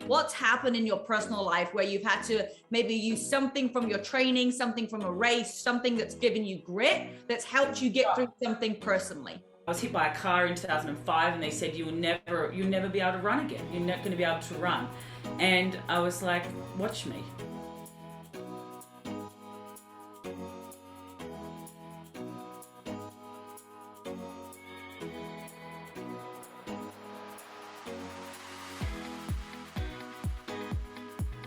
what's happened in your personal life where you've had to maybe use something from your training, something from a race, something that's given you grit, that's helped you get through something personally? I was hit by a car in 2005 and they said you'll never be able to run again. You're not going to be able to run. And I was like, watch me.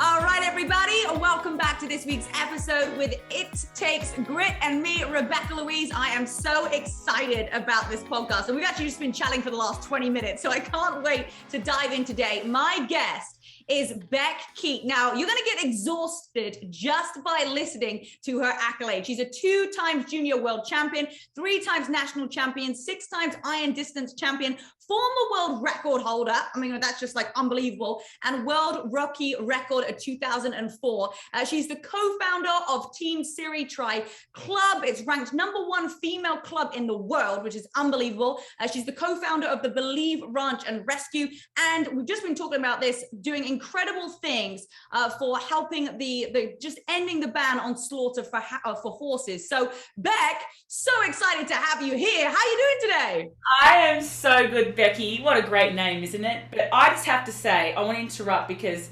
All right, everybody, welcome back to this week's episode with It Takes Grit and me, Rebekah Louise. I am so excited about this podcast, and we've actually just been chatting for the last 20 minutes, so I can't wait to dive in today. My guest is Rebekah Keat. Now, you're going to get exhausted just by listening to her accolades. She's a 2-time junior world champion, 3 times national champion, 6 times iron distance champion, former world record holder. I mean, that's just like unbelievable. And world rookie record of 2004. She's the co-founder of Team Siri Tri Club. It's ranked #1 female club in the world, which is unbelievable. She's the co-founder of the Believe Ranch and Rescue. And we've just been talking about this, doing incredible things for helping the just ending the ban on slaughter for horses. So Beck, so excited to have you here. How are you doing today? I am so good, Becky. What a great name, isn't it? But I just have to say, I want to interrupt because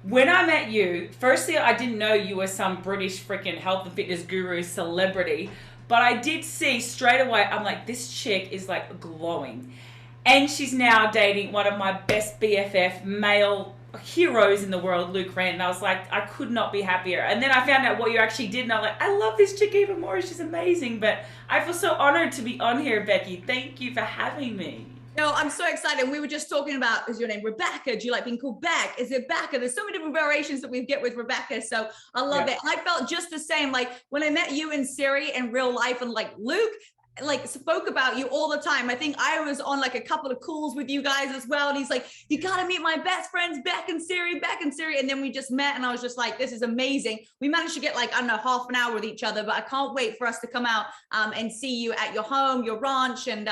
when I met you, firstly, I didn't know you were some British freaking health and fitness guru celebrity, but I did see straight away, I'm like, this chick is like glowing. And she's now dating one of my best BFF male heroes in the world, Luke Rand, and I was like, I could not be happier. And then I found out what you actually did, and I'm like, I love this chick even more. She's amazing. But I feel so honored to be on here, Becky. Thank you for having me. No, I'm so excited. We were just talking about, is your name Rebekah? Do you like being called Beck? Is it Becca? There's so many different variations that we get with Rebekah. So I love it. And I felt just the same. Like when I met you and Siri in real life, and like Luke, like spoke about you all the time. I think I was on like a couple of calls with you guys as well. And he's like, you got to meet my best friends, Beck and Siri. And then we just met and I was just like, this is amazing. We managed to get like, I don't know, half an hour with each other, but I can't wait for us to come out and see you at your home, your ranch, and,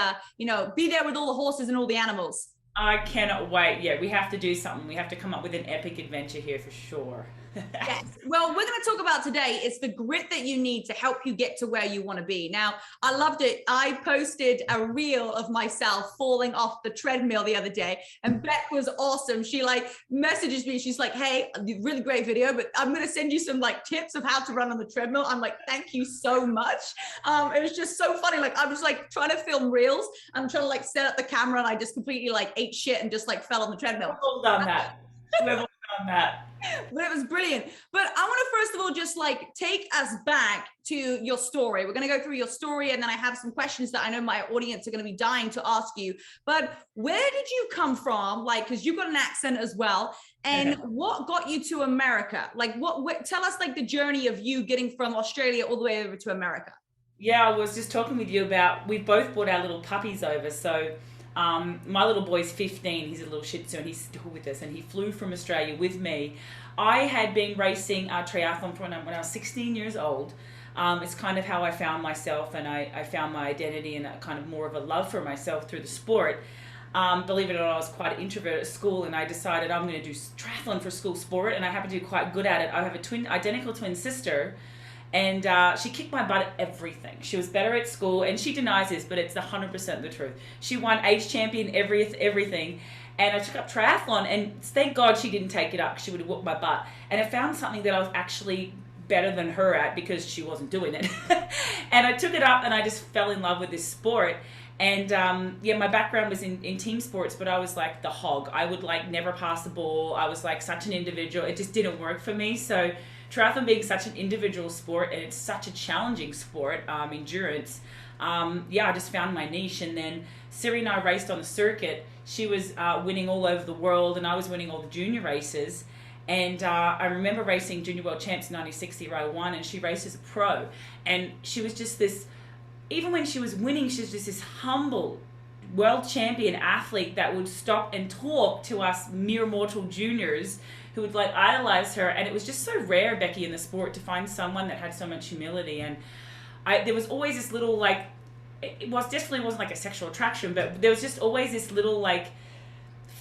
be there with all the horses and all the animals. I cannot wait. Yeah, we have to do something. We have to come up with an epic adventure here for sure. Yes. Well, we're going to talk about today is the grit that you need to help you get to where you want to be. Now, I loved it. I posted a reel of myself falling off the treadmill the other day, and Beck was awesome. She like messages me. She's like, hey, really great video, but I'm going to send you some like tips of how to run on the treadmill. I'm like, thank you so much. It was just so funny. Like I was like trying to film reels. I'm trying to like set up the camera, and I just completely like ate shit and just like fell on the treadmill. We've all done that. We've all done that. But it was brilliant. But I want to first of all just like take us back to your story. We're going to go through your story, and then I have some questions that I know my audience are going to be dying to ask you. But where did you come from? Like, because you've got an accent as well. And what got you to America? Like, what tell us like the journey of you getting from Australia all the way over to America. Yeah, I was just talking with you about, we both brought our little puppies over. So my little boy's 15, he's a little Shih Tzu, and he's still with us, and he flew from Australia with me. I had been racing triathlon when I was 16 years old. It's kind of how I found myself, and I found my identity and a kind of more of a love for myself through the sport. Believe it or not, I was quite an introvert at school, and I decided I'm going to do triathlon for school sport, and I happen to be quite good at it. I have a identical twin sister, and she kicked my butt at everything. She was better at school, and she denies this, but it's 100% the truth. She won age champion everything, and I took up triathlon, and thank God she didn't take it up, because she would have whooped my butt. And I found something that I was actually better than her at, because she wasn't doing it. And I took it up, and I just fell in love with this sport. And my background was in team sports, but I was like the hog. I would like never pass the ball. I was like such an individual. It just didn't work for me. So triathlon being such an individual sport, and it's such a challenging sport, endurance, I just found my niche. And then Siri and I raced on the circuit. She was winning all over the world, and I was winning all the junior races. And I remember racing Junior World Champs in 96, year I won, and she raced as a pro. And she was just this, even when she was winning, she was just this humble world champion athlete that would stop and talk to us mere mortal juniors who would like idolize her. And it was just so rare, Becky, in the sport to find someone that had so much humility. And there was always this little like, it was definitely wasn't like a sexual attraction, but there was just always this little like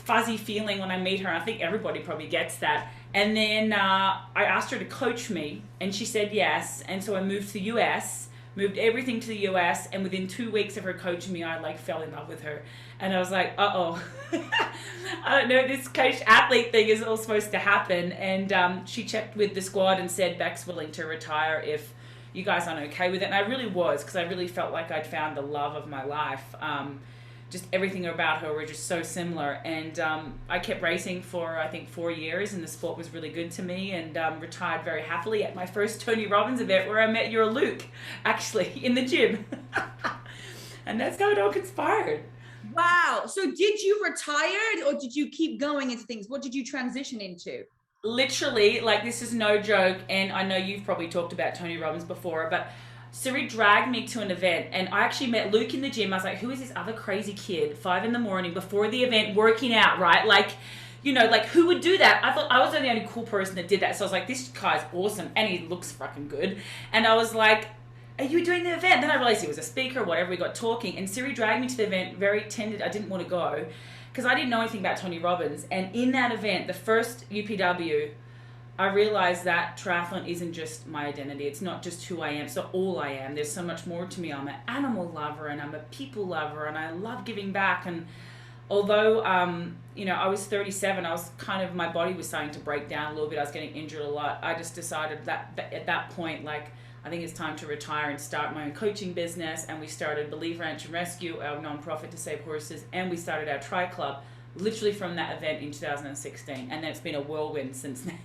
fuzzy feeling when I meet her. I think everybody probably gets that. And then I asked her to coach me, and she said yes. And so I moved to the US, moved everything to the US, and within 2 weeks of her coaching me, I like fell in love with her. And I was like, uh-oh, I don't know, this coach athlete thing is all supposed to happen. And she checked with the squad and said, Beck's willing to retire if you guys aren't okay with it. And I really was, because I really felt like I'd found the love of my life. Just everything about her were just so similar. And I kept racing for, I think, 4 years, and the sport was really good to me, and retired very happily at my first Tony Robbins event, where I met your Luke, actually, in the gym. And that's how it all conspired. Wow. So did you retire, or did you keep going into things? What did you transition into? Literally, like, this is no joke, and I know you've probably talked about Tony Robbins before, but Siri dragged me to an event, and I actually met Luke in the gym. I was like, who is this other crazy kid, 5 a.m. before the event, working out, right? Like, you know, like, who would do that? I thought I was the only cool person that did that. So I was like, this guy's awesome, and he looks fucking good. And I was like, are you doing the event? Then I realized he was a speaker or whatever. We got talking, and Siri dragged me to the event, very tended. I didn't want to go because I didn't know anything about Tony Robbins. And in that event, the first UPW, I realized that triathlon isn't just my identity. It's not just who I am. It's not all I am. There's so much more to me. I'm an animal lover, and I'm a people lover, and I love giving back. And although, you know, I was 37, I was kind of, my body was starting to break down a little bit. I was getting injured a lot. I just decided that at that point, like, I think it's time to retire and start my own coaching business. And we started Believe Ranch and Rescue, our nonprofit to save horses. And we started our Tri Club, literally from that event in 2016, and then it's been a whirlwind since then.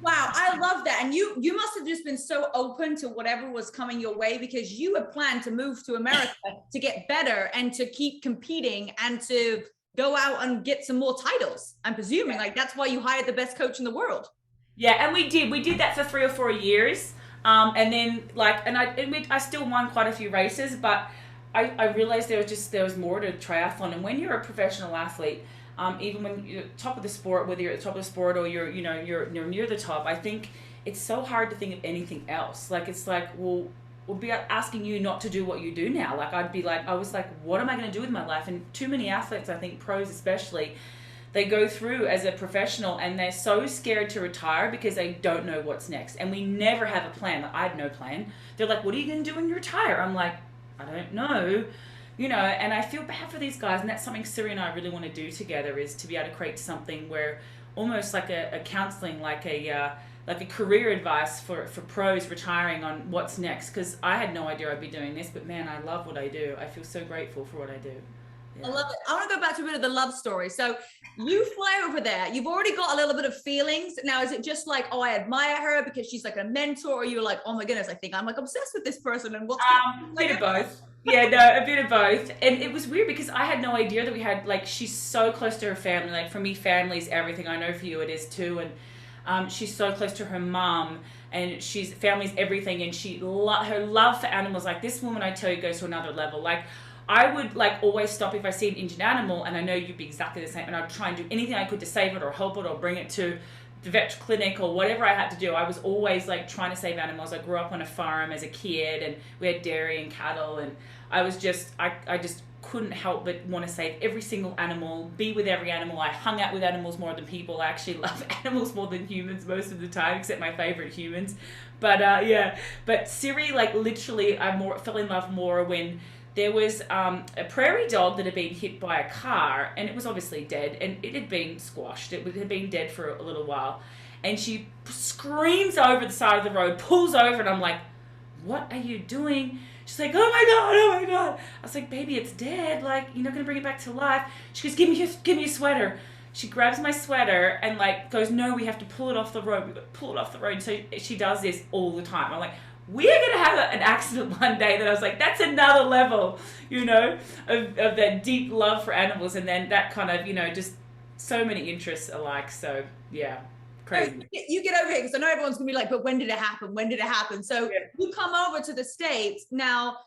Wow, I love that. And you must have just been so open to whatever was coming your way, because you had planned to move to America to get better and to keep competing and to go out and get some more titles. I'm presuming, like, that's why you hired the best coach in the world. Yeah, and we did that for 3 or 4 years, and then like, I still won quite a few races, but I realized there was more to triathlon. And when you're a professional athlete, even when you're top of the sport, whether you're at the top of the sport or you're near the top, I think it's so hard to think of anything else. Like, it's like, well, we'll be asking you not to do what you do now. Like, I was like, what am I going to do with my life? And too many athletes, I think pros especially, they go through as a professional and they're so scared to retire because they don't know what's next. And we never have a plan. Like, I had no plan. They're like, what are you going to do when you retire? I'm like, I don't know, you know, and I feel bad for these guys. And that's something Siri and I really want to do together, is to be able to create something where almost like a counseling, like a career advice for pros retiring on what's next. Because I had no idea I'd be doing this, but man, I love what I do. I feel so grateful for what I do. Yeah. I love it. I want to go back to a bit of the love story. So you fly over there, you've already got a little bit of feelings. Now, is it just like, oh, I admire her because she's like a mentor, or you're like, oh my goodness, I think I'm like obsessed with this person, and what's a bit of both. Yeah, no, a bit of both. And it was weird because I had no idea that we had, like, she's so close to her family. Like, for me, family is everything. I know for you it is too. And she's so close to her mom, and family's everything. And her love for animals, like, this woman, I tell you, goes to another level. Like, I would, like, always stop if I see an injured animal, and I know you'd be exactly the same, and I'd try and do anything I could to save it or help it or bring it to the vet clinic or whatever I had to do. I was always, like, trying to save animals. I grew up on a farm as a kid, and we had dairy and cattle, and I was just, I just couldn't help but want to save every single animal, be with every animal. I hung out with animals more than people. I actually love animals more than humans most of the time, except my favorite humans. But yeah, but Siri, like, literally, I fell in love more when there was a prairie dog that had been hit by a car, and it was obviously dead, and it had been squashed. It had been dead for a little while. And she screams over the side of the road, pulls over, and I'm like, what are you doing? She's like, oh my God, oh my God. I was like, baby, it's dead. Like, you're not going to bring it back to life. She goes, give me your sweater. She grabs my sweater and, like, goes, no, we have to pull it off the road. We've got to pull it off the road. So she does this all the time. I'm like, we're going to have an accident one day. That I was like, that's another level, you know, of that deep love for animals. And then that kind of, you know, just so many interests alike. So, yeah. Crazy. You get over here, because I know everyone's gonna be like, but when did it happen? When did it happen? So you come over to the States now.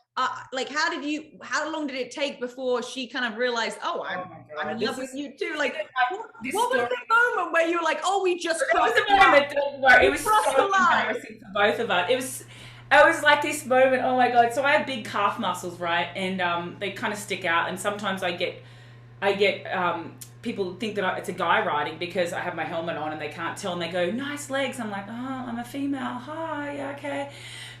Like, how long did it take before she kind of realized, oh, I'm in love with you too? Like, what was the moment where you were like, oh, we just crossed the line? It was so embarrassing for both of us. It was like this moment, oh my God. So I have big calf muscles, right? And they kind of stick out, and sometimes I get people think that it's a guy riding because I have my helmet on and they can't tell, and they go, nice legs. I'm like, oh, I'm a female. Hi, yeah, okay.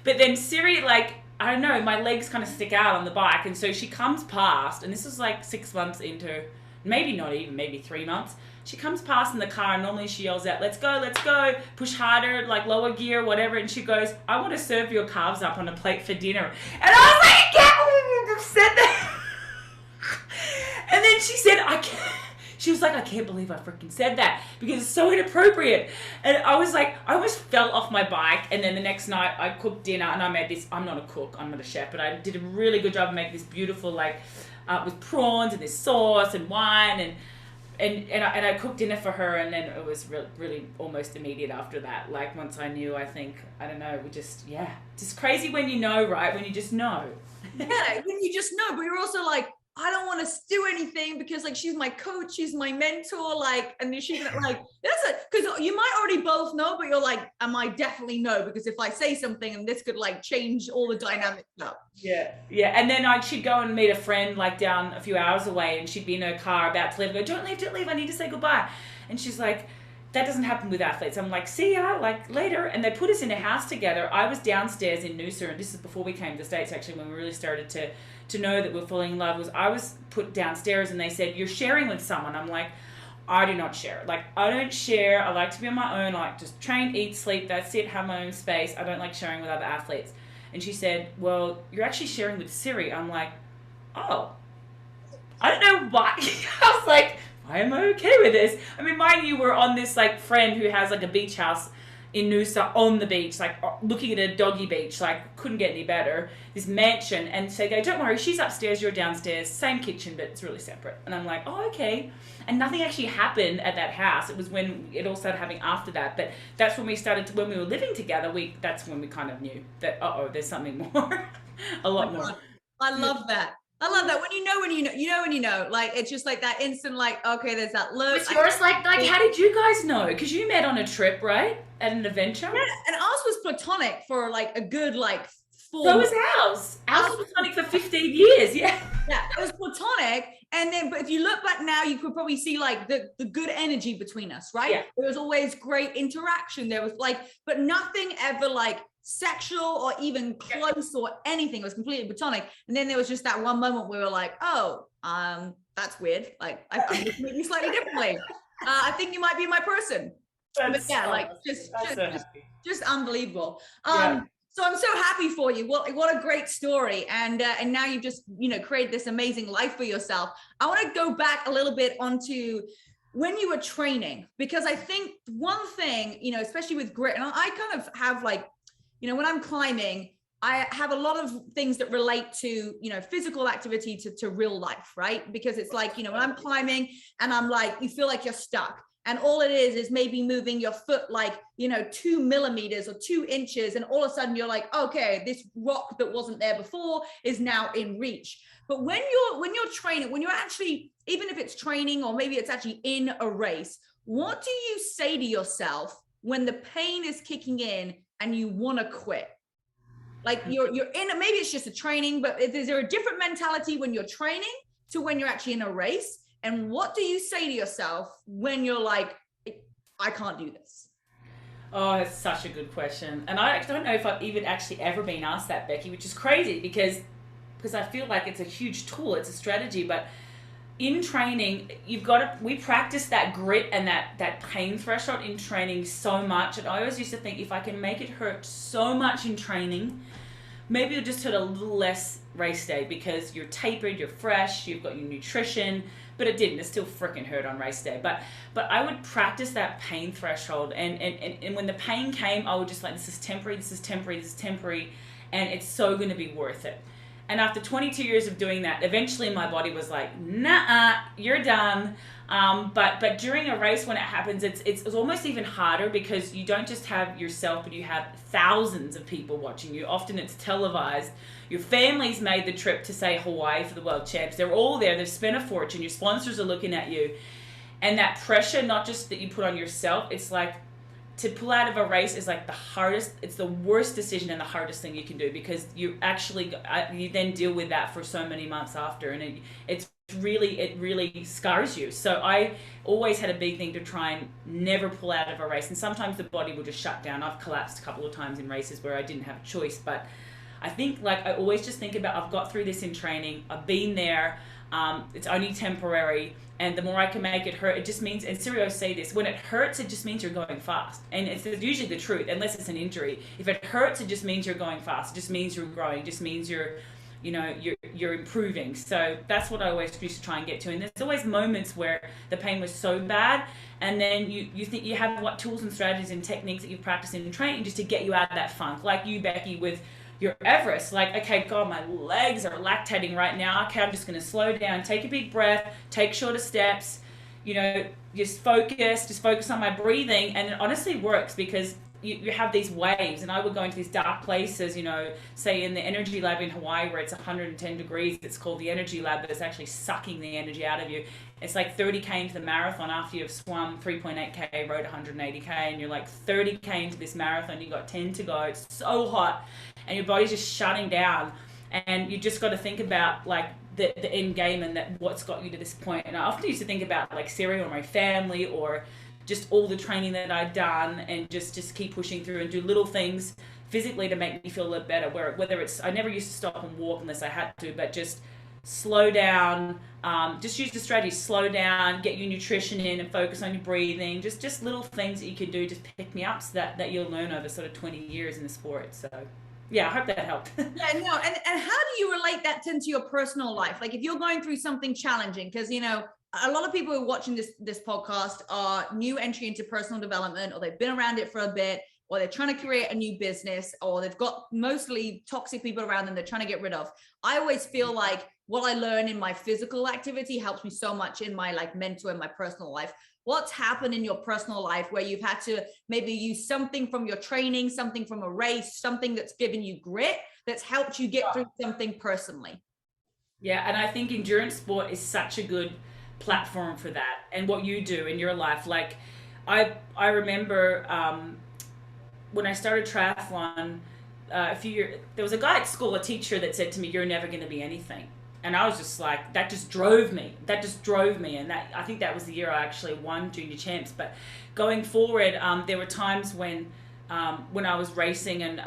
But then Siri, like, I don't know, my legs kind of stick out on the bike. And so she comes past, and this is like 6 months into, maybe not even, maybe 3 months. She comes past in the car, and normally she yells out, let's go, push harder, like lower gear, whatever. And she goes, I want to serve your calves up on a plate for dinner. And I was like, I can't believe you just said that. And then she said, she was like, I can't believe I freaking said that because it's so inappropriate. And I was like, I almost fell off my bike. And then the next night I cooked dinner, and I made this, I'm not a cook, I'm not a chef, but I did a really good job of making this beautiful, like, with prawns and this sauce and wine, and I cooked dinner for her. And then it was really almost immediate after that. Like, once I knew, I think, I don't know, we just crazy when you know, right? When you just know. Yeah, when you just know, but you're also like, I don't want to do anything because, like, she's my coach, she's my mentor, like, and she's like, that's it. Because you might already both know, but you're like, I definitely know, because if I say something and this could like change all the dynamics up. Yeah. And then she'd go and meet a friend like down a few hours away, and she'd be in her car about to leave. I go, don't leave, I need to say goodbye. And she's like, that doesn't happen with athletes. I'm like, see ya, like, later. And they put us in a house together. I was downstairs in Noosa, and this is before we came to the States, actually, when we really started to know that we're falling in love. I was put downstairs, and they said, you're sharing with someone. I'm like, I do not share. Like, I don't share. I like to be on my own. I like just train, eat, sleep. That's it. Have my own space. I don't like sharing with other athletes. And she said, well, you're actually sharing with Siri. I'm like, oh, I don't know why. I was like, why am I okay with this? I mean, mind you, we're on this like friend who has like a beach house in Noosa on the beach, like looking at a doggy beach, like couldn't get any better, this mansion. And so they go, don't worry, she's upstairs, you're downstairs, same kitchen, but it's really separate. And I'm like, oh, okay. And nothing actually happened at that house. It was when it all started happening after that. But that's when we started to, when we were living together, that's when we kind of knew that, there's something more, a lot more. I love that. I love that. When you know, like, it's just like that instant, like, okay, there's that look. Was yours like, how did you guys know? Because you met on a trip, right? At an adventure? Yeah, and ours was platonic for like a good, like, 4 So was ours. Ours was platonic for 15 years, yeah. Yeah, it was platonic. And then, but if you look back now, you could probably see like the good energy between us, right? Yeah. There was always great interaction. There was like, but nothing ever like sexual or even close or anything. It was completely platonic. And then there was just that one moment where we were like, oh, that's weird. Like, I'm looking at you slightly differently. I think you might be my person. But yeah, like just unbelievable. So I'm so happy for you. What a great story. And now you've just, created this amazing life for yourself. I want to go back a little bit onto when you were training, because I think one thing, especially with grit, and I kind of have like, when I'm climbing, I have a lot of things that relate to, physical activity to real life, right? Because it's like, when I'm climbing and I'm like, you feel like you're stuck. And all it is maybe moving your foot like, 2 millimeters or 2 inches. And all of a sudden you're like, okay, this rock that wasn't there before is now in reach. But when you're training, when you're actually, even if it's training or maybe it's actually in a race, what do you say to yourself when the pain is kicking in and you want to quit? Like you're in, maybe it's just a training, but is there a different mentality when you're training to when you're actually in a race? And what do you say to yourself when you're like, I can't do this? Oh, it's such a good question. And I don't know if I've even actually ever been asked that, Becky, which is crazy because I feel like it's a huge tool, it's a strategy. But in training, we practice that grit and that pain threshold in training so much. And I always used to think, if I can make it hurt so much in training, maybe it'll just hurt a little less race day because you're tapered, you're fresh, you've got your nutrition. But it didn't. It still freaking hurt on race day. But I would practice that pain threshold. And when the pain came, I would just like, this is temporary, this is temporary, this is temporary. And it's so going to be worth it. And after 22 years of doing that, eventually my body was like, nah, you're done. But during a race, when it happens, it's almost even harder because you don't just have yourself, but you have thousands of people watching you. Often it's televised. Your family's made the trip to, say, Hawaii for the World Champs. They're all there. They've spent a fortune. Your sponsors are looking at you. And that pressure, not just that you put on yourself, it's like to pull out of a race is like the hardest, it's the worst decision and the hardest thing you can do because you actually, you then deal with that for so many months after. And it's it really scars you. So I always had a big thing to try and never pull out of a race. And sometimes the body will just shut down. I've collapsed a couple of times in races where I didn't have a choice. But I think, like, I always just think about, I've got through this in training. I've been there. It's only temporary. And the more I can make it hurt, it just means, and Sirio say this, when it hurts, it just means you're going fast. And it's usually the truth, unless it's an injury. If it hurts, it just means you're going fast. It just means you're growing. It just means you're improving. So that's what I always used to try and get to. And there's always moments where the pain was so bad, and then you think you have what tools and strategies and techniques that you've practiced in training just to get you out of that funk. Like you, Becky, with your Everest, like, okay, God, my legs are lactating right now. Okay, I'm just going to slow down, take a big breath, take shorter steps, just focus on my breathing. And it honestly works, because you have these waves. And I would go into these dark places, say in the energy lab in Hawaii where it's 110 degrees, it's called the energy lab, but it's actually sucking the energy out of you. It's like 30K into the marathon after you've swum 3.8K, rode 180K, and you're like 30K into this marathon, you got 10 to go. It's so hot and your body's just shutting down, and you just got to think about like the end game and that what's got you to this point. And I often used to think about like Siri or my family, or just all the training that I'd done, and just keep pushing through and do little things physically to make me feel a little better. Whether it's, I never used to stop and walk unless I had to, but just slow down, just use the strategy, slow down, get your nutrition in and focus on your breathing, just little things that you can do, just pick me up, so that you'll learn over sort of 20 years in the sport. So yeah, I hope that helped. Yeah, no. And how do you relate that into your personal life? Like if you're going through something challenging, because, a lot of people who are watching this podcast are new entry into personal development, or they've been around it for a bit, or they're trying to create a new business, or they've got mostly toxic people around them they're trying to get rid of. I always feel like what I learn in my physical activity helps me so much in my like mental and my personal life. What's happened in your personal life where you've had to maybe use something from your training, something from a race, something that's given you grit, that's helped you get through something personally? Yeah, and I think endurance sport is such a good platform for that, and what you do in your life. Like I remember when I started triathlon a few years, there was a guy at school, a teacher, that said to me, "You're never going to be anything." And I was just like, that just drove me. And that, I think that was the year I actually won junior champs. But going forward, there were times when I was racing, and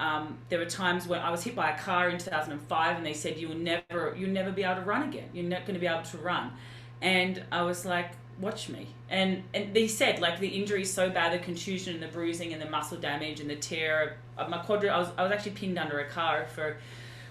there were times when I was hit by a car in 2005, and they said, you'll never be able to run again. You're not going to be able to run. And I was like, watch me. And they said, like, the injury is so bad, the contusion and the bruising and the muscle damage and the tear of my quadricep. I was actually pinned under a car for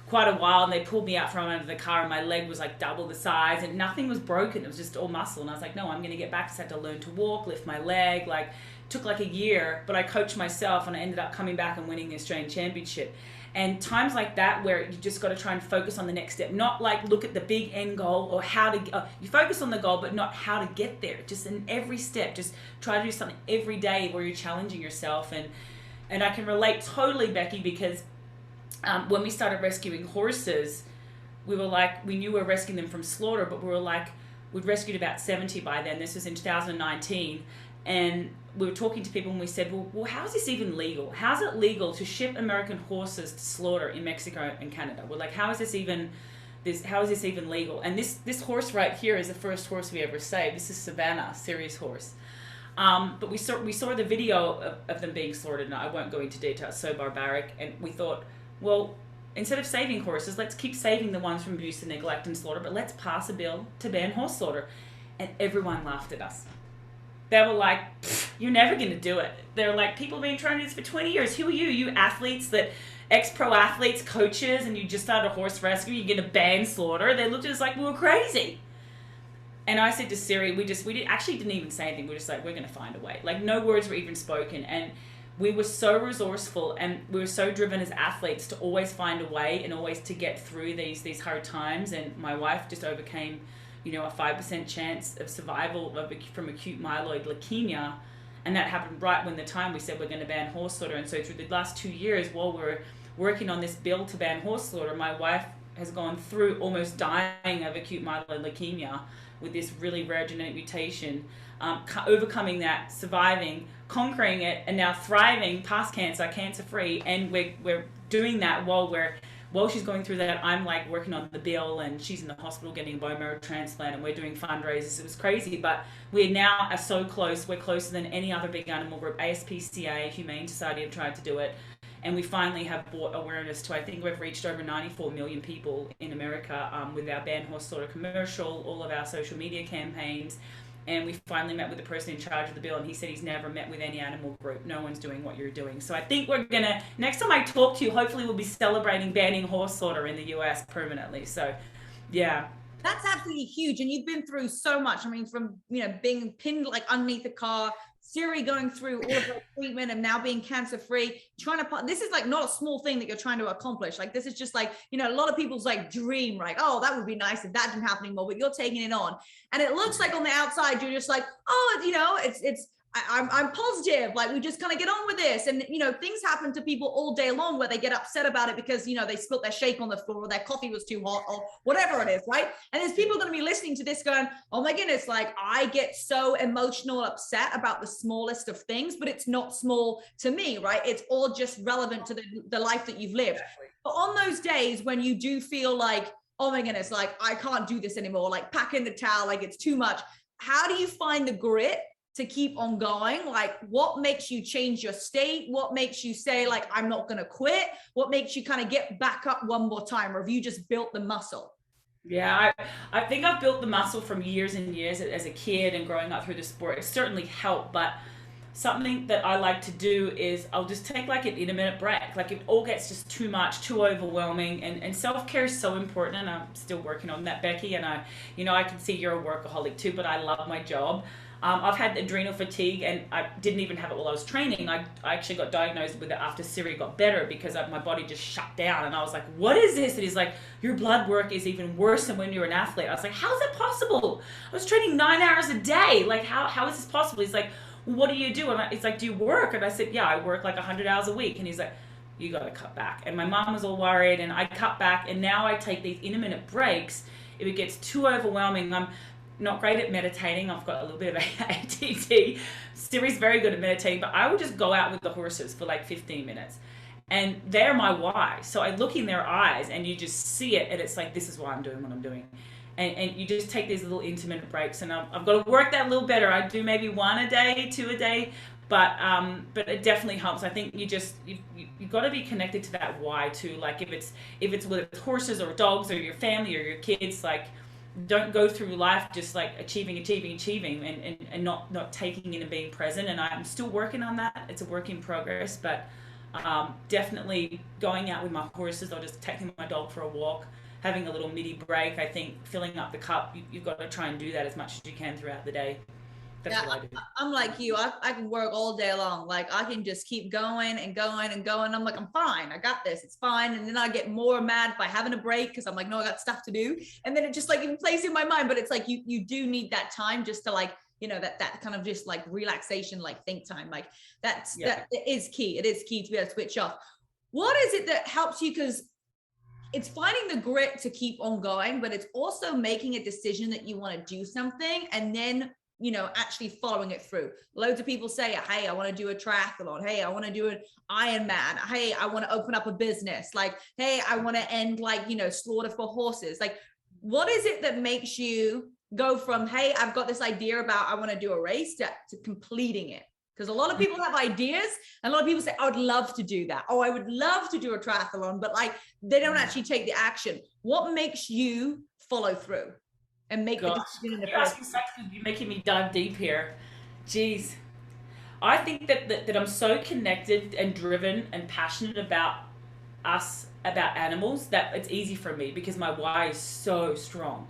quite a while, and they pulled me out from under the car, and my leg was like double the size, and nothing was broken. It was just all muscle. And I was like, no, I'm going to get back. So I had to learn to walk, lift my leg. Like, it took like a year, but I coached myself, and I ended up coming back and winning the Australian Championship. And times like that where you just got to try and focus on the next step, not like look at the big end goal or how to, you focus on the goal, but not how to get there. Just in every step, just try to do something every day where you're challenging yourself. And I can relate totally, Becky, because when we started rescuing horses, we knew we were rescuing them from slaughter, but we'd rescued about 70 by then. This was in 2019. And we were talking to people, and we said, well, how is this even legal? How's it legal to ship American horses to slaughter in Mexico and Canada? We're like, how is this even legal? And this horse right here is the first horse we ever saved. This is Savannah, Siri's horse. But we saw the video of them being slaughtered, and I won't go into detail, it's so barbaric. And we thought, well, instead of saving horses, let's keep saving the ones from abuse and neglect and slaughter, but let's pass a bill to ban horse slaughter. And everyone laughed at us. They were like, you're never going to do it. They're like, people have been trying to do this for 20 years. Who are you? You athletes, ex-pro athletes, coaches, and you just started a horse rescue, you're going to ban slaughter? They looked at us like we were crazy. And I said to Siri, we didn't even say anything. We were just like, we're going to find a way. Like, no words were even spoken. And we were so resourceful, and we were so driven as athletes to always find a way and always to get through these hard times. And my wife just overcame, a 5% chance of survival from acute myeloid leukemia. And that happened right when the time we said we're going to ban horse slaughter. And so through the last 2 years, while we're working on this bill to ban horse slaughter, my wife has gone through almost dying of acute myeloid leukemia with this really rare genetic mutation, overcoming that, surviving, conquering it, and now thriving past cancer, cancer-free. And we're doing that while while she's going through that, I'm like working on the bill, and she's in the hospital getting a bone marrow transplant, and we're doing fundraisers. It was crazy, but we now are so close. We're closer than any other big animal group. ASPCA, Humane Society, have tried to do it, and we finally have brought awareness to, I think we've reached over 94 million people in America with our Ban Horse Slaughter commercial, all of our social media campaigns. And we finally met with the person in charge of the bill, and he said he's never met with any animal group. No one's doing what you're doing. So I think we're going to, next time I talk to you, hopefully we'll be celebrating banning horse slaughter in the US permanently. So, yeah. That's absolutely huge. And you've been through so much. I mean, from, being pinned like underneath the car, Siri going through all of her treatment and now being cancer free, this is like not a small thing that you're trying to accomplish. Like, this is just like, a lot of people's like dream, right? Oh, that would be nice if that didn't happen anymore, but you're taking it on. And it looks like on the outside, you're just like, oh, I'm positive. Like, we just kind of get on with this. And, things happen to people all day long where they get upset about it because, they spilt their shake on the floor, or their coffee was too hot, or whatever it is, right? And there's people going to be listening to this going, oh my goodness, like, I get so emotional, upset about the smallest of things, but it's not small to me, right? It's all just relevant to the life that you've lived. Exactly. But on those days when you do feel like, oh my goodness, like, I can't do this anymore, like, pack in the towel, like, it's too much. How do you find the grit to keep on going? Like, what makes you change your state? What makes you say, like, I'm not going to quit? What makes you kind of get back up one more time? Or have you just built the muscle? Yeah, I think I've built the muscle from years and years as a kid and growing up through the sport. It certainly helped, but something that I like to do is I'll just take like an intermittent break. Like, if it all gets just too much, too overwhelming, and self-care is so important, and I'm still working on that, Becky, and I can see you're a workaholic too, but I love my job. I've had adrenal fatigue, and I didn't even have it while I was training. I actually got diagnosed with it after Siri got better because my body just shut down. And I was like, what is this? And he's like, your blood work is even worse than when you're an athlete. I was like, how is that possible? I was training 9 hours a day. Like, how is this possible? He's like, well, what do you do? And he's like, do you work? And I said, yeah, I work like 100 hours a week. And he's like, you got to cut back. And my mom was all worried, and I cut back. And now I take these intermittent breaks. If it gets too overwhelming, I'm not great at meditating. I've got a little bit of ADD. Siri's very good at meditating, but I would just go out with the horses for like 15 minutes. And they're my why. So I look in their eyes and you just see it, and it's like, this is why I'm doing what I'm doing. And you just take these little intermittent breaks, and I've got to work that a little better. I do maybe 1 a day, 2 a day, but it definitely helps. I think you've got to be connected to that why too. Like, if it's whether it's horses or dogs or your family or your kids, like, don't go through life just like achieving and not taking in and being present. And I'm still working on that. It's a work in progress, but definitely going out with my horses or just taking my dog for a walk, having a little midi break. I think filling up the cup, you've got to try and do that as much as you can throughout the day. That's what I do. I'm like you. I can work all day long. Like, I can just keep going and going and going. I'm like, I'm fine. I got this. It's fine. And then I get more mad by having a break because I'm like, no, I got stuff to do. And then it just like even plays in my mind. But it's like you do need that time just to like, that kind of just like relaxation, like think time. Like that is key. It is key to be able to switch off. What is it that helps you? Because it's finding the grit to keep on going, but it's also making a decision that you want to do something and then actually following it through. Loads of people say, hey, I want to do a triathlon. Hey, I want to do an Ironman. Hey, I want to open up a business. Like, hey, I want to end slaughter for horses. Like, what is it that makes you go from, hey, I've got this idea about I want to do a race to completing it? Because a lot of people have ideas, and a lot of people say, I would love to do that. Oh, I would love to do a triathlon, but like, they don't actually take the action. What makes you follow through and make the decision in the first place? You're making me dive deep here. Jeez. I think that I'm so connected and driven and passionate about animals, that it's easy for me because my why is so strong.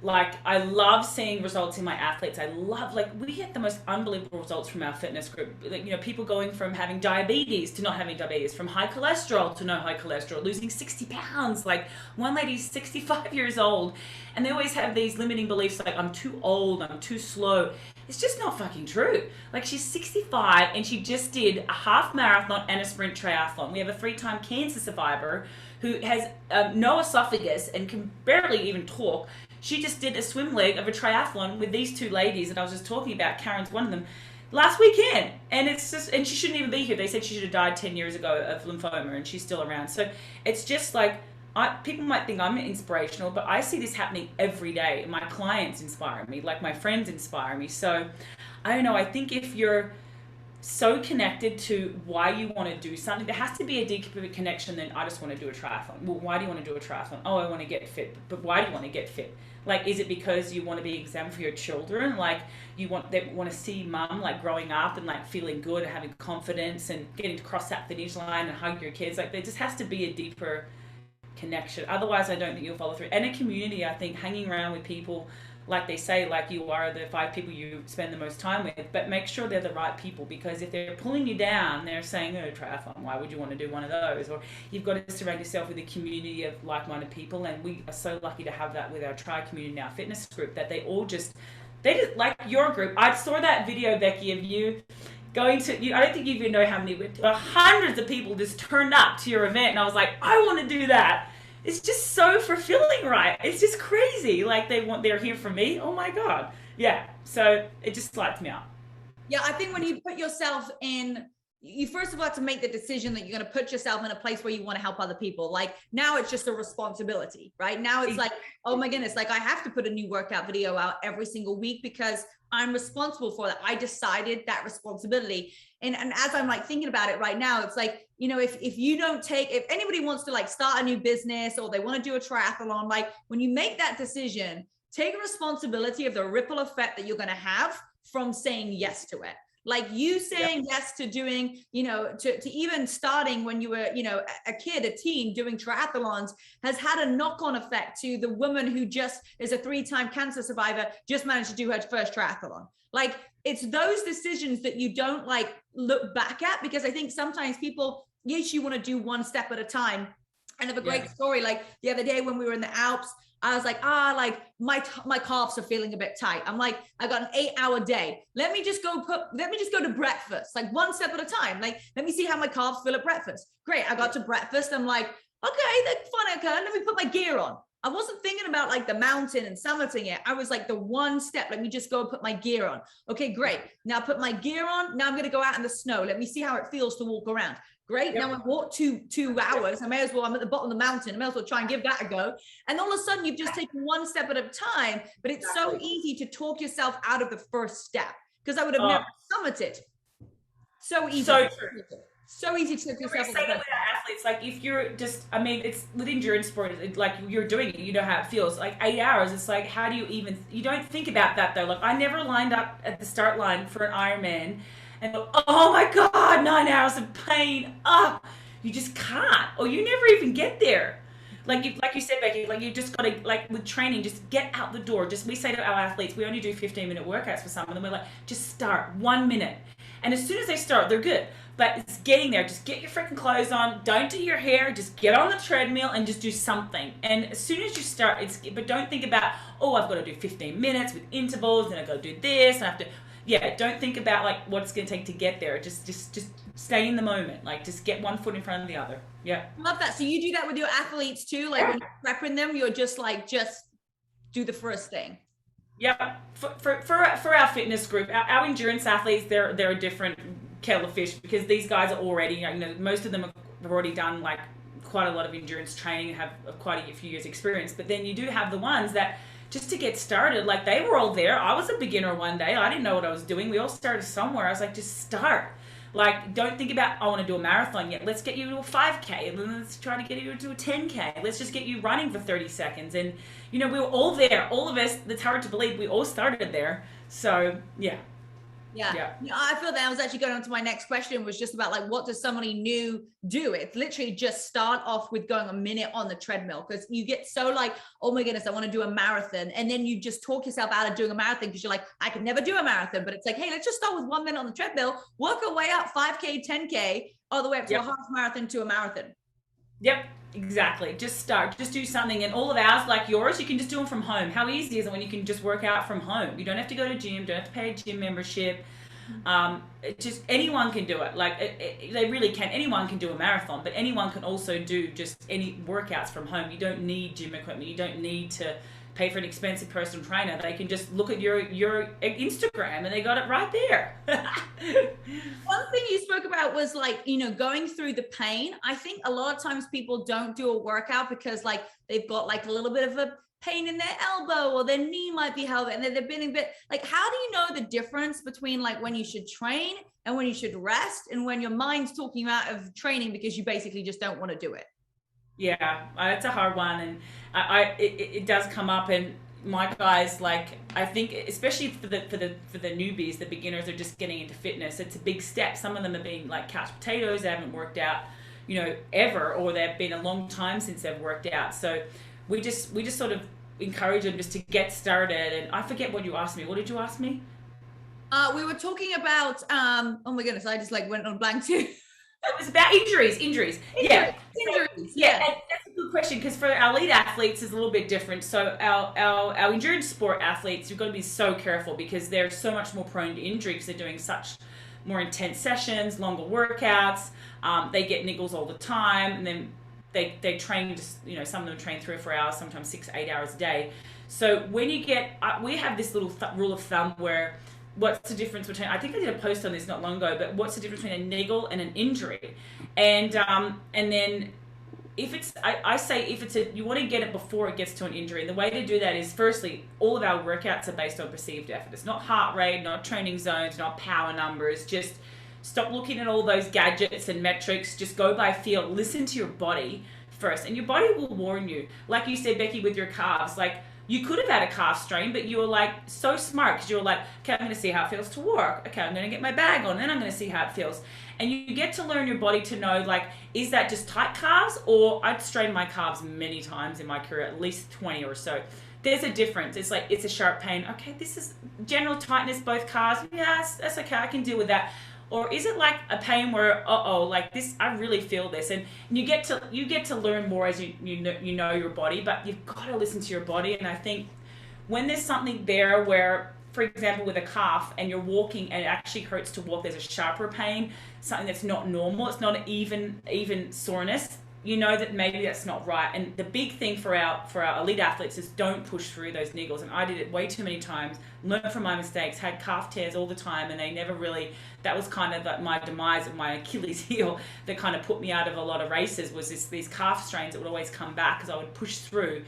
Like, I love seeing results in my athletes. I love, like, we get the most unbelievable results from our fitness group. Like, people going from having diabetes to not having diabetes, from high cholesterol to no high cholesterol, losing 60 pounds. Like, one lady's 65 years old, and they always have these limiting beliefs like, I'm too old, I'm too slow. It's just not fucking true. Like, she's 65 and she just did a half marathon and a sprint triathlon. We have a 3-time cancer survivor who has no esophagus and can barely even talk. She just did a swim leg of a triathlon with these 2 ladies that I was just talking about. Karen's one of them, last weekend. And she shouldn't even be here. They said she should have died 10 years ago of lymphoma, and she's still around. So it's just like, people might think I'm inspirational, but I see this happening every day. My clients inspire me, like my friends inspire me. So I don't know, I think if you're so connected to why you want to do something, there has to be a deeper connection than I just want to do a triathlon. Well, why do you want to do a triathlon? Oh, I want to get fit. But why do you want to get fit? Like, is it because you want to be examined for your children? Like, they want to see mum like growing up and like feeling good and having confidence and getting to cross that finish line and hug your kids. Like, there just has to be a deeper connection. Otherwise, I don't think you'll follow through. And a community, I think, hanging around with people, like they say, like you are the 5 people you spend the most time with, but make sure they're the right people, because if they're pulling you down, they're saying, oh, triathlon, why would you want to do one of those? Or you've got to surround yourself with a community of like-minded people, and we are so lucky to have that with our tri community, our fitness group, that they just like your group. I saw that video, Becky, of you going to, I don't think you even know how many, hundreds of people just turned up to your event, and I was like, I want to do that. It's just so fulfilling, right? It's just crazy. Like they're here for me. Oh my God. Yeah. So it just lights me up. Yeah. I think when you put yourself in, you first of all have to make the decision that you're going to put yourself in a place where you want to help other people. Like now it's just a responsibility, right? Now it's like, oh my goodness, like I have to put a new workout video out every single week because I'm responsible for that. I decided that responsibility. And as I'm like thinking about it right now, it's like, you know, if anybody wants to like start a new business or they want to do a triathlon, like when you make that decision, take responsibility of the ripple effect that you're going to have from saying yes to it. Like you saying yes to doing, you know, to even starting when you were, you know, a kid, a teen doing triathlons has had a knock-on effect to the woman who just is a 3-time cancer survivor, just managed to do her first triathlon. Like it's those decisions that you don't like look back at, because I think sometimes people, yes, you want to do one step at a time. I have a great story. Like the other day when we were in the Alps, I was like, like my calves are feeling a bit tight. I'm like, I got an 8-hour day. Let me just go to breakfast, like one step at a time. Like, let me see how my calves feel at breakfast. Great. I got to breakfast. I'm like, okay, that's fine. Okay. Let me put my gear on. I wasn't thinking about like the mountain and summiting it. I was like the one step, let me just go and put my gear on. Okay, great. Now put my gear on. Now I'm going to go out in the snow. Let me see how it feels to walk around. Great. Now I walked 2 hours. I'm at the bottom of the mountain. I may as well try and give that a go. And all of a sudden you've just taken one step at a time, but it's so easy to talk yourself out of the first step, because I would have never summited. So easy. So true. So easy to talk yourself out of the first step. Athletes, like if you're just, I mean, it's with endurance sport, like you're doing it, you know how it feels. Like 8 hours, it's like, how do you even, you don't think about that though. Like I never lined up at the start line for an Ironman and go, oh my God, 9 hours of pain. Oh, you just can't, or you never even get there. Like you said, Becky, like you just got to, like with training, just get out the door. Just, we say to our athletes, we only do 15-minute workouts for some of them. We're like, just start 1 minute. And as soon as they start, they're good. But it's getting there. Just get your freaking clothes on. Don't do your hair. Just get on the treadmill and just do something. And as soon as you start, but don't think about, oh, I've got to do 15 minutes with intervals, and I've got to do this, and I have to, don't think about like what it's going to take to get there. Just stay in the moment. Like just get one foot in front of the other. Yeah. Love that. So you do that with your athletes too? Like when you're prepping them, you're just like, just do the first thing. Yeah. For our fitness group, our endurance athletes, they're a different kettle of fish, because these guys are already, you know, most of them have already done like quite a lot of endurance training and have quite a few years experience. But then you do have the ones that just to get started, like they were all there. I was a beginner one day. I didn't know what I was doing. We all started somewhere. I was like, just start. Like, don't think about, I want to do a marathon yet. Let's get you to a 5K, and then let's try to get you to a 10K. Let's just get you running for 30 seconds. And, you know, we were all there. All of us, it's hard to believe, we all started there. So, yeah. Yeah. I feel that I was actually going on to my next question, was just about like, what does somebody new do? It's literally just start off with going a minute on the treadmill, because you get so like, oh my goodness, I want to do a marathon. And then you just talk yourself out of doing a marathon because you're like, I could never do a marathon. But it's like, hey, let's just start with 1 minute on the treadmill, work our way up 5K, 10K, all the way up to a half marathon to a marathon. Yep. Exactly. Just start. Just do something. And all of ours, like yours, you can just do them from home. How easy is it when you can just work out from home? You don't have to go to gym. Don't have to pay a gym membership. Just anyone can do it. Like they really can. Anyone can do a marathon, but anyone can also do just any workouts from home. You don't need gym equipment. You don't need to pay for an expensive personal trainer. They can just look at your Instagram and they got it right there. One thing you spoke about about was like, you know, going through the pain. I think a lot of times people don't do a workout because like they've got like a little bit of a pain in their elbow or their knee might be held and they've been a bit like, how do you know the difference between like when you should train and when you should rest and when your mind's talking you out of training because you basically just don't want to do it? Yeah, it's a hard one, and it does come up, and my guys, like, I think especially for the newbies, the beginners are just getting into fitness. It's a big step. Some of them are being like couch potatoes. They haven't worked out, you know, ever, or they've been a long time since they've worked out. So we just sort of encourage them just to get started. And I forget what you asked me. What did you ask me? We were talking about oh my goodness, I just like went on blank too. It was about injuries. Yeah. Injuries. Yeah, and that's a good question, because for our elite athletes it's a little bit different. So our endurance sport athletes, you've got to be so careful because they're so much more prone to injury because they're doing such more intense sessions, longer workouts. They get niggles all the time, and then they train just, you know, some of them train 3 or 4 hours, sometimes 6-8 hours a day. So when you get, we have this little rule of thumb where what's the difference between, I think I did a post on this not long ago, but what's the difference between a niggle and an injury? And then if it's, I say if it's you want to get it before it gets to an injury. And the way to do that is, firstly, all of our workouts are based on perceived effort. It's not heart rate, not training zones, not power numbers. Just stop looking at all those gadgets and metrics. Just go by feel. Listen to your body first, and your body will warn you. Like you said, Becky, with your calves, like, you could have had a calf strain, but you were like so smart because you were like, okay, I'm going to see how it feels to walk. Okay, I'm going to get my bag on, then I'm going to see how it feels. And you get to learn your body to know, like, is that just tight calves? Or I'd strained my calves many times in my career, at least 20 or so. There's a difference. It's like, it's a sharp pain. Okay, this is general tightness, both calves. Yeah, that's okay, I can deal with that. Or is it like a pain where, like this, I really feel this, and you get to learn more as you know your body, but you've got to listen to your body. And I think when there's something there where, for example, with a calf, and you're walking and it actually hurts to walk, there's a sharper pain, something that's not normal, it's not an even soreness, you know that maybe that's not right. And the big thing for our elite athletes is don't push through those niggles. And I did it way too many times, learned from my mistakes, had calf tears all the time, and they never really, that was kind of like my demise of my Achilles heel that kind of put me out of a lot of races, was these calf strains that would always come back because I would push through.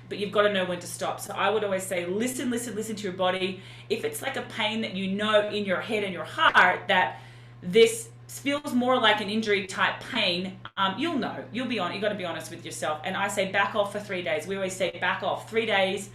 But you've got to know when to stop. So I would always say, listen to your body. If it's like a pain that you know in your head and your heart that this feels more like an injury type pain, you'll know. You've got to be honest with yourself. And I say back off for 3 days. We always say back off 3 days.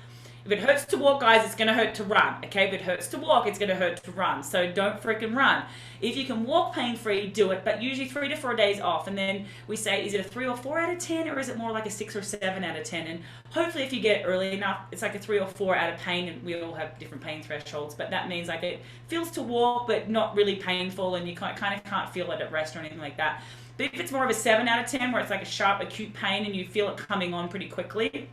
If it hurts to walk, guys, it's going to hurt to run. Okay, if it hurts to walk, it's going to hurt to run. So don't freaking run. If you can walk pain-free, do it, but usually 3 to 4 days off. And then we say, is it a 3 or 4 out of 10, or is it more like a 6 or 7 out of 10? And hopefully if you get it early enough, it's like a 3 or 4 out of pain, and we all have different pain thresholds, but that means like it feels to walk, but not really painful, and you kind of can't feel it at rest or anything like that. But if it's more of a 7 out of 10, where it's like a sharp, acute pain, and you feel it coming on pretty quickly,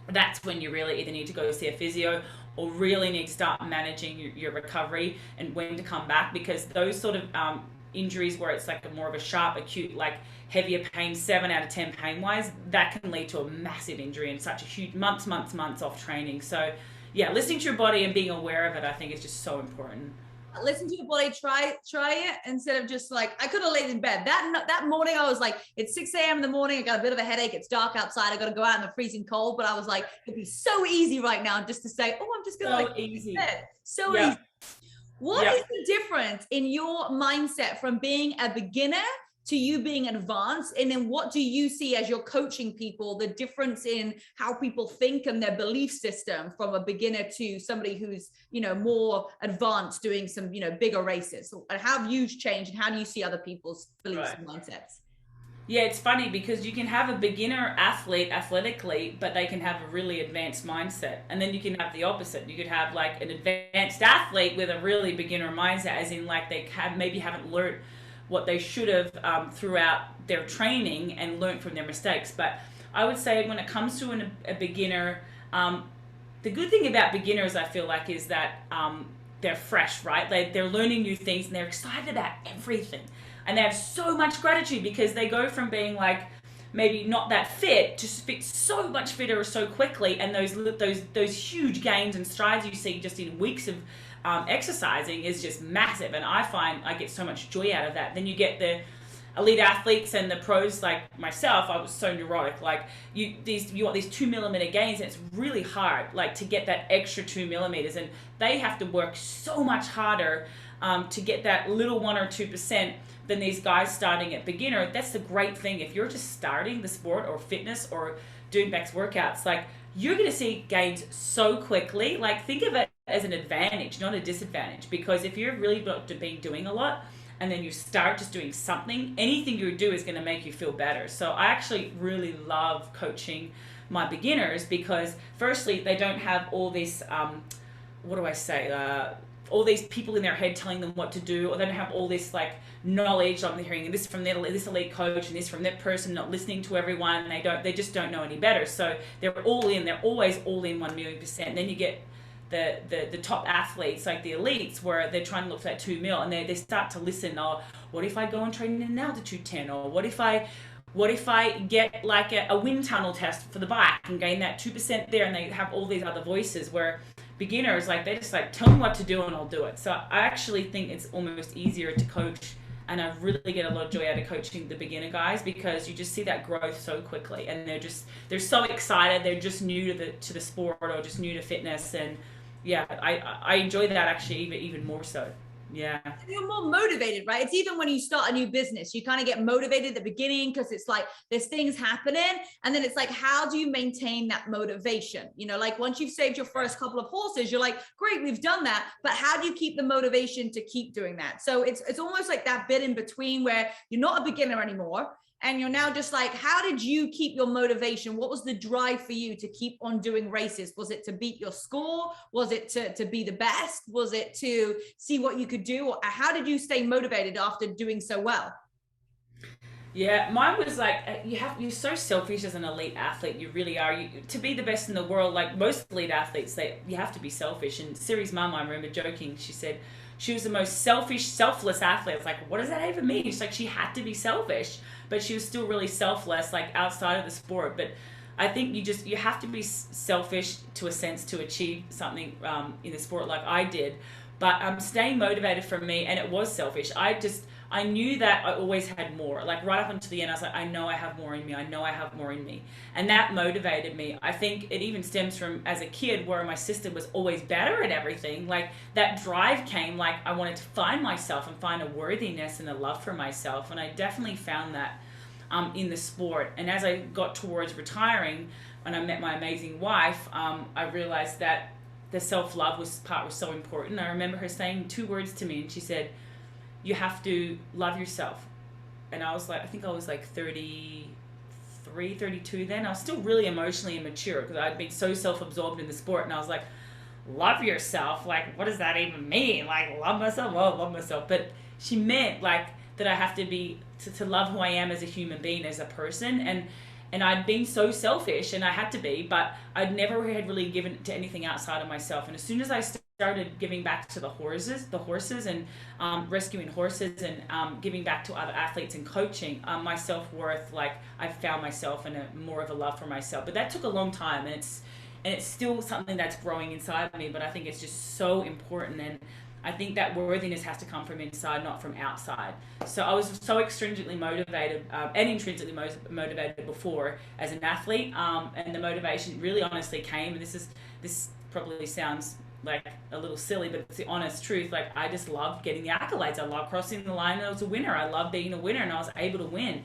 that's when you really either need to go see a physio or really need to start managing your recovery and when to come back, because those sort of injuries where it's like more of a sharp, acute, like heavier pain, 7 out of 10 pain-wise, that can lead to a massive injury and such a huge months off training. So yeah, listening to your body and being aware of it, I think, is just so important. Listen to your body, try it, instead of just like, I could have laid in bed. That morning I was like, it's 6 a.m. in the morning, I got a bit of a headache, it's dark outside, I got to go out in the freezing cold, but I was like, it'd be so easy right now just to say, oh, I'm just going to easy. So easy. What is the difference in your mindset from being a beginner to you being advanced? And then what do you see as you're coaching people, the difference in how people think and their belief system from a beginner to somebody who's, you know, more advanced doing some, you know, bigger races? And how have you changed, and how do you see other people's beliefs and mindsets? Yeah, it's funny because you can have a beginner athlete athletically, but they can have a really advanced mindset. And then you can have the opposite. You could have like an advanced athlete with a really beginner mindset, as in like they maybe haven't learned what they should have throughout their training and learned from their mistakes. But I would say when it comes to a beginner, the good thing about beginners, I feel like, is that they're fresh, right? They're learning new things and they're excited about everything. And they have so much gratitude because they go from being like maybe not that fit to fit so much fitter so quickly. And those huge gains and strides you see just in weeks exercising is just massive, and I find I get so much joy out of that. Then you get the elite athletes and the pros like myself. I was so neurotic. Like you want these 2 millimeter gains, and it's really hard, like to get that extra 2 millimeters, and they have to work so much harder to get that little 1 or 2% than these guys starting at beginner. That's the great thing. If you're just starting the sport or fitness or doing Beck's workouts, like you're going to see gains so quickly. Like think of it as an advantage, not a disadvantage, because if you're really been doing a lot and then you start just doing something, anything you do is going to make you feel better. So I actually really love coaching my beginners because firstly, they don't have all this, what do I say, all these people in their head telling them what to do, or they don't have all this like knowledge. I'm hearing this from this elite coach and this from that person, not listening to everyone. They just don't know any better. So they're all in. They're always all in 1,000,000%. Then you get the top athletes, like the elites, where they're trying to look for that 2 mil, and they start to listen. Oh, what if I go and train in an altitude 10, or what if I get like a wind tunnel test for the bike and gain that 2% there, and they have all these other voices where beginners, like they just like tell me what to do and I'll do it. So I actually think it's almost easier to coach, and I really get a lot of joy out of coaching the beginner guys because you just see that growth so quickly, and they're so excited. They're just new to the sport or just new to fitness, and yeah, I enjoy that actually even more so. Yeah. You're more motivated, right? It's even when you start a new business, you kind of get motivated at the beginning because it's like there's things happening. And then it's like, how do you maintain that motivation? You know, like once you've saved your first couple of horses, you're like, great, we've done that. But how do you keep the motivation to keep doing that? So it's almost like that bit in between where you're not a beginner anymore. And you're now just like, how did you keep your motivation? What was the drive for you to keep on doing races? Was it to beat your score? Was it to be the best? Was it to see what you could do? Or how did you stay motivated after doing so well? Yeah, mine was like you're so selfish as an elite athlete. You really are. To be the best in the world, like most elite athletes, you have to be selfish. And Siri's mum, I remember joking. She said she was the most selfish, selfless athlete. It's like, what does that even mean? She's like, she had to be selfish, but she was still really selfless, like outside of the sport. But I think you have to be selfish to a sense to achieve something in the sport like I did. But staying motivated for me, and it was selfish. I knew that I always had more. Like right up until the end, I was like, I know I have more in me. I know I have more in me. And that motivated me. I think it even stems from as a kid where my sister was always better at everything. Like that drive came, like I wanted to find myself and find a worthiness and a love for myself. And I definitely found that in the sport. And as I got towards retiring, when I met my amazing wife, I realized that the self-love part was so important. I remember her saying 2 words to me, and she said, you have to love yourself. And I was like, I think I was like 33, 32 then. I was still really emotionally immature because I'd been so self-absorbed in the sport, and I was like, love yourself? Like, what does that even mean? Like, love myself? Oh, love myself. But she meant like that I have to be, to love who I am as a human being, as a person. And I'd been so selfish, and I had to be, but I'd never had really given to anything outside of myself. And as soon as I started giving back to the horses and rescuing horses and giving back to other athletes and coaching, my self-worth, like I found myself and more of a love for myself. But that took a long time, and it's still something that's growing inside me, but I think it's just so important. And I think that worthiness has to come from inside, not from outside. So I was so extrinsically motivated and intrinsically motivated before as an athlete, and the motivation really honestly came, and this probably sounds like a little silly, but it's the honest truth. Like I just loved getting the accolades. I loved crossing the line, and I was a winner. I loved being a winner, and I was able to win.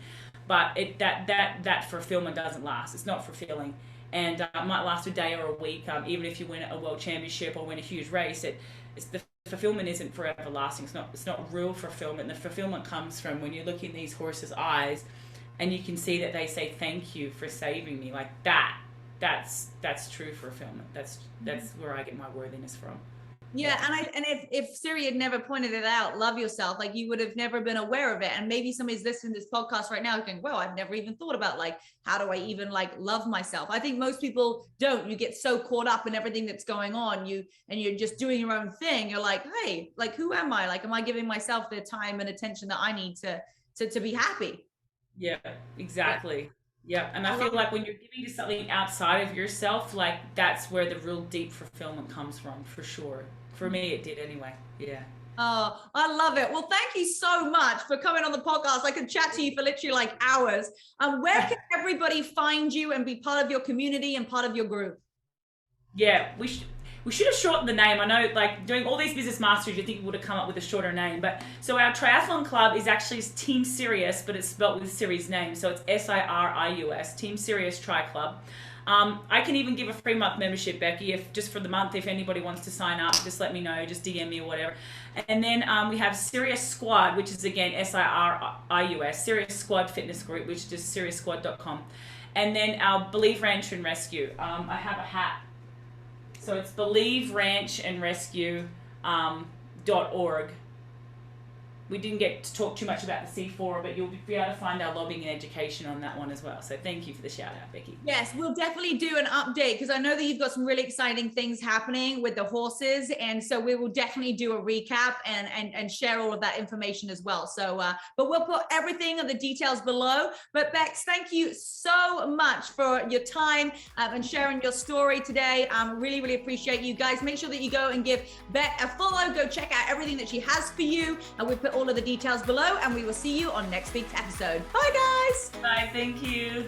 But that fulfillment doesn't last. It's not fulfilling, and it might last a day or a week. Even if you win a world championship or win a huge race, it's the fulfillment isn't forever lasting. It's not real fulfillment. The fulfillment comes from when you look in these horses' eyes, and you can see that they say thank you for saving me. Like that. That's true fulfillment. That's where I get my worthiness from. Yeah, and if Siri had never pointed it out, love yourself, like you would have never been aware of it. And maybe somebody's listening to this podcast right now going, well, I've never even thought about like, how do I even like love myself? I think most people don't. You get so caught up in everything that's going on, and you're just doing your own thing. You're like, hey, like who am I? Like, am I giving myself the time and attention that I need to be happy? Yeah, exactly. Yeah, and I feel like when you're giving to something outside of yourself, like that's where the real deep fulfillment comes from, for sure. For me, it did anyway. Yeah. Oh, I love it. Well, thank you so much for coming on the podcast. I could chat to you for literally like hours. Where can everybody find you and be part of your community and part of your group? Yeah, we should have shortened the name. I know, like, doing all these business masteries, you think we would have come up with a shorter name. But so our triathlon club is actually Team Sirius, but it's spelled with Sirius name. So it's SIRIUS, Team Sirius Tri Club. I can even give a free month membership, Becky, if just for the month. If anybody wants to sign up, just let me know. Just DM me or whatever. And then we have Sirius Squad, which is again SIRIUS, Sirius Squad Fitness Group, which is just SiriusSquad.com. And then our Believe Ranch and Rescue. I have a hat. So it's believeranch-and-rescue.org. We didn't get to talk too much about the C4, but you'll be able to find our lobbying and education on that one as well. So thank you for the shout out, Becky. Yes, we'll definitely do an update because I know that you've got some really exciting things happening with the horses. And so we will definitely do a recap and share all of that information as well. So, but we'll put everything of the details below. But Bex, thank you so much for your time and sharing your story today. Really, really appreciate you guys. Make sure that you go and give Beck a follow. Go check out everything that she has for you. And we'll put all of the details below, and we will see you on next week's episode. Bye, guys. Bye, thank you.